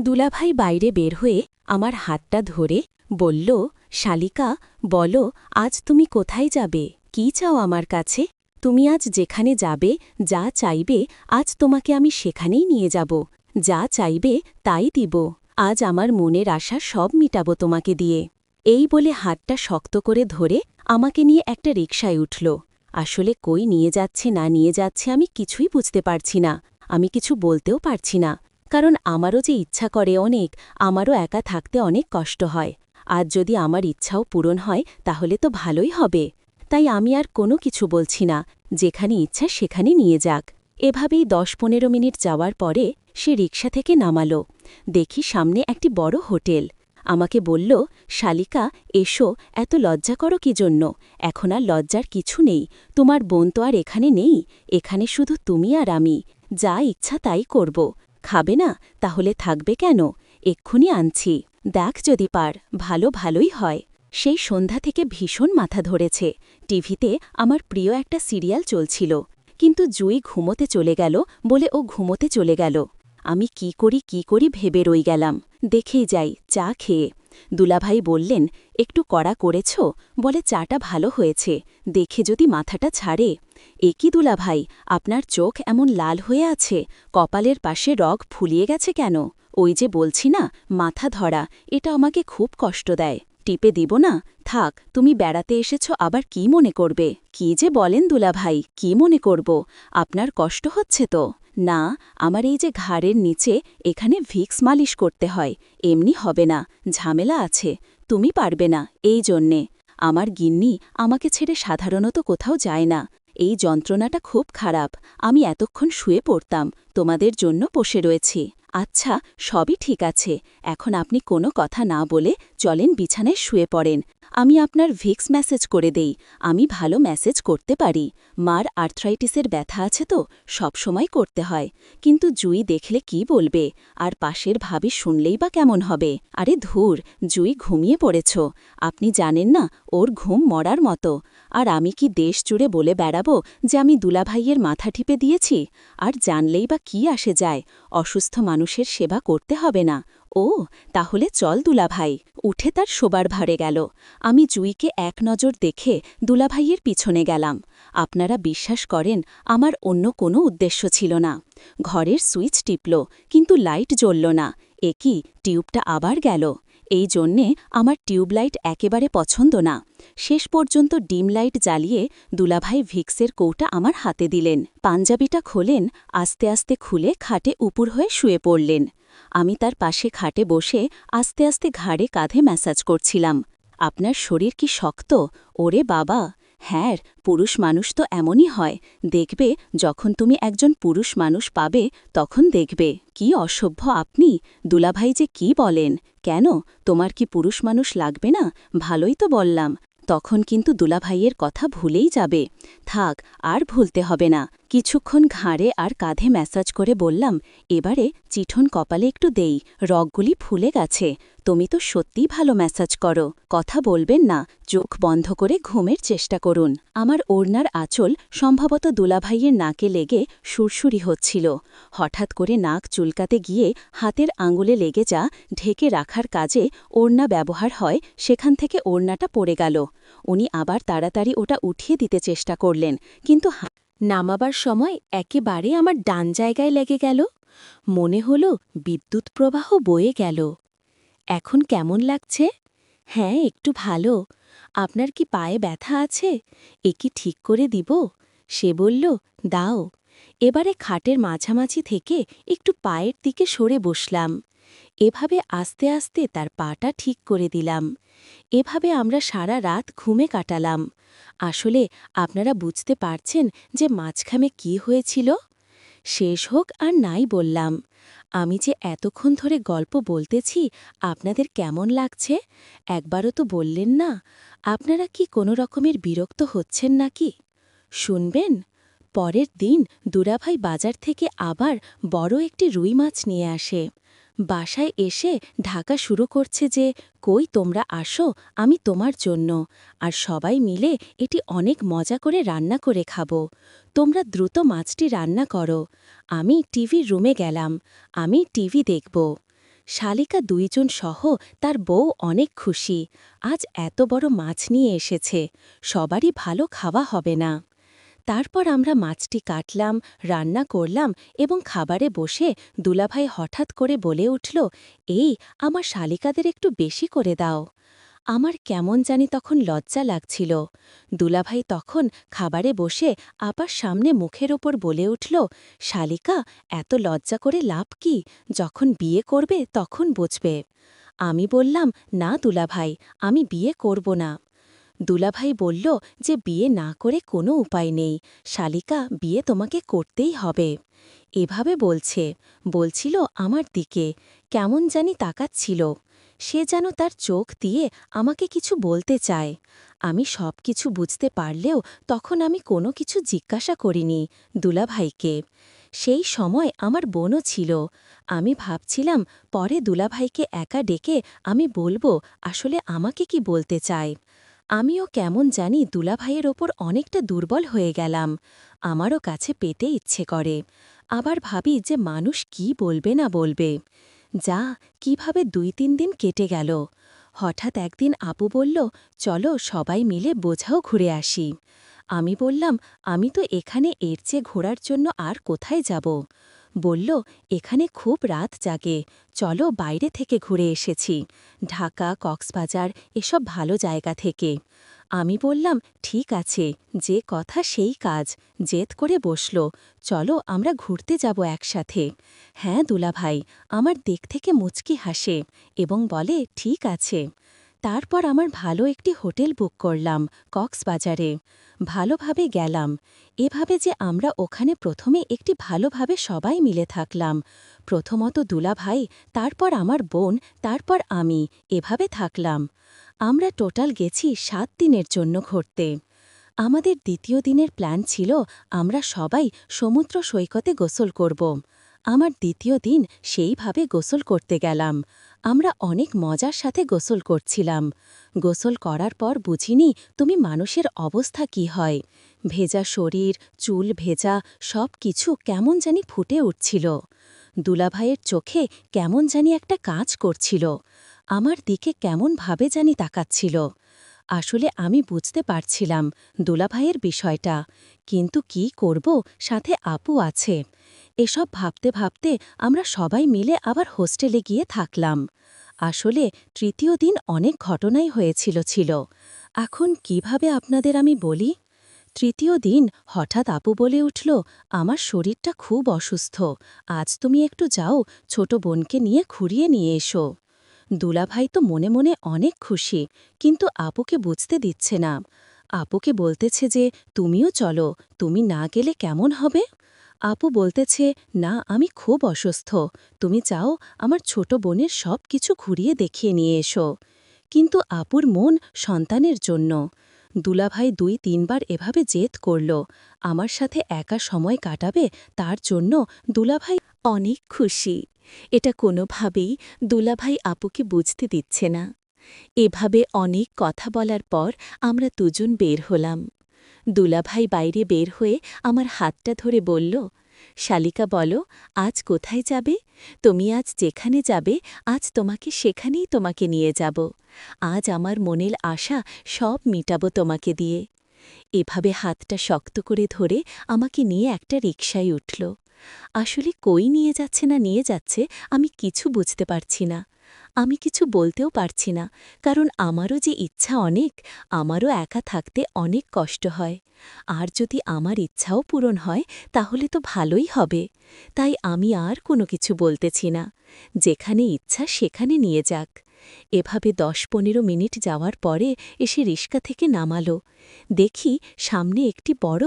দুলাভাই বাইরে বের হয়ে আমার হাতটা ধরে বলল, শালিকা, বলো, আজ তুমি কোথায় যাবে? কি চাও আমার কাছে? তুমি আজ যেখানে যাবে, যা চাইবে, আজ তোমাকে আমি সেখানেই নিয়ে যাব। যা চাইবে তাই দিব। আজ আমার মনের আশা সব মিটাব তোমাকে দিয়ে। এই বলে হাতটা শক্ত করে ধরে আমাকে নিয়ে একটা রিকশায় উঠল। আসলে কই নিয়ে যাচ্ছে না নিয়ে যাচ্ছে আমি কিছুই বুঝতে পারছি না। আমি কিছু বলতেও পারছি না, কারণ আমারও যে ইচ্ছা করে অনেক, আমারও একা থাকতে অনেক কষ্ট হয়। আজ যদি আমার ইচ্ছাও পূরণ হয় তাহলে তো ভালোই হবে। তাই আমি আর কোনো কিছু বলছি না, যেখানে ইচ্ছা সেখানে নিয়ে যাক। এভাবেই ১০-১৫ মিনিট যাওয়ার পরে সে রিকশা থেকে নামালো। দেখি সামনে একটি বড় হোটেল। আমাকে বলল, শালিকা, এসো, এত লজ্জা করো কি জন্য? এখন আর লজ্জার কিছু নেই। তোমার বোন তো আর এখানে নেই, এখানে শুধু তুমি আর আমি। যা ইচ্ছা তাই করব। খাবে না? তাহলে থাকবে কেন? এক্ষুনি আনছি। দেখ যদি পার, ভালোই হয়। সেই সন্ধ্যা থেকে ভীষণ মাথা ধরেছে। টিভিতে আমার প্রিয় একটা সিরিয়াল চলছিল, কিন্তু জুই ঘুমোতে চলে গেল বলে ও ঘুমোতে চলে গেল। আমি কি করি ভেবে রই গেলাম। দেখেই যাই চা খেয়ে। দুলাভাই বললেন, একটু কড়া করেছ? বলে চাটা ভালো হয়েছে, দেখে যদি মাথাটা ছাড়ে। এ কি দুলাভাই, আপনার চোখ এমন লাল হয়ে আছে, কপালের পাশে রগ ফুলিয়ে গেছে কেন? ওই যে বলছি না, মাথা ধরা, এটা আমাকে খুব কষ্ট দেয়। টিপে দিব না? থাক, তুমি বেড়াতে এসেছ, আবার কি মনে করবে? কি যে বলেন দুলাভাই, কি মনে করব? আপনার কষ্ট হচ্ছে তো? না, আমার এই যে ঘাড়ের নিচে, এখানে ভিক্স মালিশ করতে হয়, এমনি হবে না, ঝামেলা আছে। তুমি পারবে না, এই জন্যে। আমার গিন্নি আমাকে ছেড়ে সাধারণত কোথাও যায় না। এই যন্ত্রণাটা খুব খারাপ। আমি এতক্ষণ শুয়ে পড়তাম, তোমাদের জন্য বসে রয়েছি। আচ্ছা, সবই ঠিক আছে, এখন আপনি কোনো কথা না বলে চলেন বিছানায় শুয়ে পড়েন। আমি আপনার ভিক্স ম্যাসেজ করে দেই, আমি ভালো ম্যাসেজ করতে পারি। মার আর্থ্রাইটিসের ব্যথা আছে তো, সবসময় করতে হয়। কিন্তু জুই দেখলে কি বলবে, আর পাশের ভাবি শুনলেই বা কেমন হবে? আরে ধুর, জুই ঘুমিয়ে পড়েছ। আপনি জানেন না, ওর ঘুম মরার মতো। আর আমি কি দেশ জুড়ে বলে বেড়াবো যে আমি দুলাভাইয়ের মাথা টিপে দিয়েছি? আর জানলেই বা কি আসে যায়, অসুস্থ মানুষের সেবা করতে হবে না। ও, তাহলে চল দুলাভাই। উঠে তার শোবার ভারে গেল। আমি জুইকে এক নজর দেখে দুলাভাইয়ের পিছনে গেলাম। আপনারা বিশ্বাস করেন, আমার অন্য কোনো উদ্দেশ্য ছিল না। ঘরের সুইচ টিপল, কিন্তু লাইট জ্বলল না। এ কি, টিউবটা আবার গেল। এই জন্যে আমার টিউবলাইট একেবারে পছন্দ না। শেষ পর্যন্ত ডিম লাইট জ্বালিয়ে দুলাভাই ভিক্সের কৌটা আমার হাতে দিলেন। পাঞ্জাবিটা খোলেন, আস্তে আস্তে খুলে খাটে উপুর হয়ে শুয়ে পড়লেন। আমি তার পাশে খাটে বসে আস্তে আস্তে ঘাড়ে কাঁধে ম্যাসাজ করছিলাম। আপনার শরীর কি শক্ত? ওরে বাবা! হ্যাঁ, পুরুষ মানুষ তো এমনই হয়। দেখবে, যখন তুমি একজন পুরুষ মানুষ পাবে, তখন দেখবে কি অসভ্য আপনি। দুলাভাই যে কি বলেন? কেন, তোমার কি পুরুষ মানুষ লাগবে না? ভালোই তো বললাম। তখন কিন্তু দুলাভাইয়ের কথা ভুলেই যাবে। থাক, আর ভুলতে হবে না। কিছুক্ষণ ঘাড়ে আর কাঁধে ম্যাসাজ করে বললাম, এবারে চিঠন কপালে একটু দেই, রগগুলি ফুলে গেছে। তুমি তো সত্যিই ভালো ম্যাসাজ করো, কথা বলবেন না, চোখ বন্ধ করে ঘুমের চেষ্টা করুন। আমার ওড়নার আঁচল সম্ভবত দুলাভাইয়ের নাকে লেগে সুরসুরি হচ্ছিল। হঠাৎ করে নাক চুলকাতে গিয়ে হাতের আঙুলে লেগে যা ঢেকে রাখার কাজে ওড়না ব্যবহার হয়, সেখান থেকে ওড়নাটা পড়ে গেল। উনি আবার তাড়াতাড়ি ওটা উঠিয়ে দিতে চেষ্টা করলেন, কিন্তু নামাবার সময় একেবারে আমার ডান জায়গায় লেগে গেল। মনে হল বিদ্যুৎ প্রবাহ বয়ে গেল। এখন কেমন লাগছে? হ্যাঁ, একটু ভালো। আপনার কি পায়ে ব্যথা আছে? এ কি ঠিক করে দিব? সে বলল, দাও। এবারে খাটের মাঝামাঝি থেকে একটু পায়ের দিকে সরে বসলাম। এভাবে আস্তে আস্তে তার পাটা ঠিক করে দিলাম। এভাবে আমরা সারা রাত ঘুমে কাটালাম। আসলে আপনারা বুঝতে পারছেন যে মাঝখানে কি হয়েছিল? শেষ হোক আর নাই বললাম। আমি যে এতক্ষণ ধরে গল্প বলতেছি, আপনাদের কেমন লাগছে? একবারও তো বললেন না। আপনারা কি কোনো রকমের বিরক্ত হচ্ছেন নাকি? শুনবেন? পরের দিন দুলাভাই বাজার থেকে আবার বড় একটি রুই মাছ নিয়ে আসে। বাসায় এসে ঢাকা শুরু করছে যে, কই তোমরা আসো, আমি তোমার জন্য, আর সবাই মিলে এটি অনেক মজা করে রান্না করে খাবো। তোমরা দ্রুত মাছটি রান্না করো। আমি টিভির রুমে গেলাম, আমি টিভি দেখব। শালিকা দুইজন সহ তার বউ অনেক খুশি। আজ এত বড় মাছ নিয়ে এসেছে, সবারই ভালো খাওয়া হবে না। তারপর আমরা মাছটি কাটলাম, রান্না করলাম এবং খাবারে বসে দুলাভাই হঠাৎ করে বলে উঠল, এই আমার শালিকাদের একটু বেশি করে দাও। আমার কেমন জানি তখন লজ্জা লাগছিল। দুলাভাই তখন খাবারে বসে আপার সামনে মুখের ওপর বলে উঠল, শালিকা, এত লজ্জা করে লাভ কি? যখন বিয়ে করবে তখন বুঝবে। আমি বললাম, না দুলাভাই, আমি বিয়ে করব না। দুলাভাই বলল যে বিয়ে না করে কোনো উপায় নেই, শালিকা, বিয়ে তোমাকে করতেই হবে। এভাবে বলছিল আমার দিকে, কেমন জানি তাকাচ্ছিল। সে যেন তার চোখ দিয়ে আমাকে কিছু বলতে চায়। আমি সব কিছু বুঝতে পারলেও তখন আমি কোনো কিছু জিজ্ঞাসা করিনি দুলাভাইকে। সেই সময় আমার বোনও ছিল। আমি ভাবছিলাম পরে দুলাভাইকে একা ডেকে আমি বলবো আসলে আমাকে কি বলতে চায়। আমিও কেমন জানি দুলাভাইয়ের ওপর অনেকটা দুর্বল হয়ে গেলাম। আমারও কাছে পেতে ইচ্ছে করে। আবার ভাবি যে মানুষ কি বলবে না বলবে। যা, কিভাবে ২-৩ দিন কেটে গেল। হঠাৎ একদিন আপু বলল, চলো সবাই মিলে বোঝাও ঘুরে আসি। আমি বললাম, আমি তো এখানে এর চেয়ে ঘোরার জন্য আর কোথায় যাব। বলল, এখানে খুব রাত জাগে, চলো বাইরে থেকে ঘুরে এসেছি, ঢাকা, কক্সবাজার এসব ভালো জায়গা থেকে। আমি বললাম, ঠিক আছে, যে কথা সেই কাজ। জেদ করে বসল, চলো আমরা ঘুরতে যাব একসাথে। হ্যাঁ দুলাভাই, আমার দিক থেকে মুচকি হাসে এবং বলে, ঠিক আছে। তারপর আমার ভালো একটি হোটেল বুক করলাম কক্সবাজারে। ভালোভাবে গেলাম। এভাবে যে আমরা ওখানে প্রথমে একটি ভালোভাবে সবাই মিলে থাকলাম। প্রথমত দুলাভাই, তারপর আমার বোন, তারপর আমি, এভাবে থাকলাম। আমরা টোটাল গেছি ৭ দিনের জন্য ঘুরতে। আমাদের দ্বিতীয় দিনের প্ল্যান ছিল আমরা সবাই সমুদ্র সৈকতে গোসল করব। আমার দ্বিতীয় দিন সেইভাবে গোসল করতে গেলাম। আমরা অনেক মজার সাথে গোসল করছিলাম। গোসল করার পর বুঝিনি তুমি মানুষের অবস্থা কি হয়। ভেজা শরীর, চুল ভেজা, সব কিছু কেমন জানি ফুটে উঠছিল। দুলাভাইয়ের চোখে কেমন জানি একটা কাজ করছিল। আমার দিকে কেমন ভাবে জানি তাকাচ্ছিল। আসলে আমি বুঝতে পারছিলাম দুলাভাইয়ের বিষয়টা, কিন্তু কি করব, সাথে আপু আছে। এসব ভাবতে ভাবতে আমরা সবাই মিলে আবার হোস্টেলে গিয়ে থাকলাম। আসলে তৃতীয় দিন অনেক ঘটনাই হয়েছিল। এখন কিভাবে আপনাদের আমি বলি। তৃতীয় দিন হঠাৎ আপু বলে উঠল, আমার শরীরটা খুব অসুস্থ, আজ তুমি একটু যাও ছোট বোনকে নিয়ে ঘুরিয়ে নিয়ে এসো। দুলাভাই তো মনে মনে অনেক খুশি, কিন্তু আপুকে বুঝতে দিচ্ছে না। আপুকে বলতেছে যে তুমিও চলো, তুমি না গেলে কেমন হবে। আপু বলতেছে, না, আমি খুব অসুস্থ, তুমি যাও আমার ছোট বোনের সব কিছু ঘুরিয়ে দেখিয়ে নিয়ে এসো। কিন্তু আপুর মন সন্তানের জন্য। দুলাভাই ২-৩ বার এভাবে জেদ করল আমার সাথে একা সময় কাটাবে, তার জন্য দুলাভাই অনেক খুশি। এটা কোনোভাবেই দুলাভাই আপুকে বুঝতে দিচ্ছে না। এভাবে অনেক কথা বলার পর আমরা দুজন বের হলাম। দুলাভাই বাইরে বের হয়ে আমার হাতটা ধরে বলল, শালিকা, বলো আজ কোথায় যাবে? তুমি আজ যেখানে যাবে, আজ তোমাকে সেখানেই তোমাকে নিয়ে যাব। আজ আমার মনের আশা সব মিটাব তোমাকে দিয়ে। এভাবে হাতটা শক্ত করে ধরে আমাকে নিয়ে একটা রিকশায় উঠল। আসলে কই নিয়ে যাচ্ছে না নিয়ে যাচ্ছে আমি কিছু বুঝতে পারছি না। আমি কিছু বলতেও পারছি না, কারণ আমারও যে ইচ্ছা অনেক, আমারও একা থাকতে অনেক কষ্ট হয়। আর যদি আমার ইচ্ছাও পূরণ হয় তাহলে তো ভালোই হবে। তাই আমি আর কোনো কিছু বলতেছি না। যেখানে ইচ্ছা সেখানে নিয়ে যাক। এভাবে ১০-১৫ মিনিট যাওয়ার পরে এসে রিস্কা থেকে নামালো। দেখি সামনে একটি বড়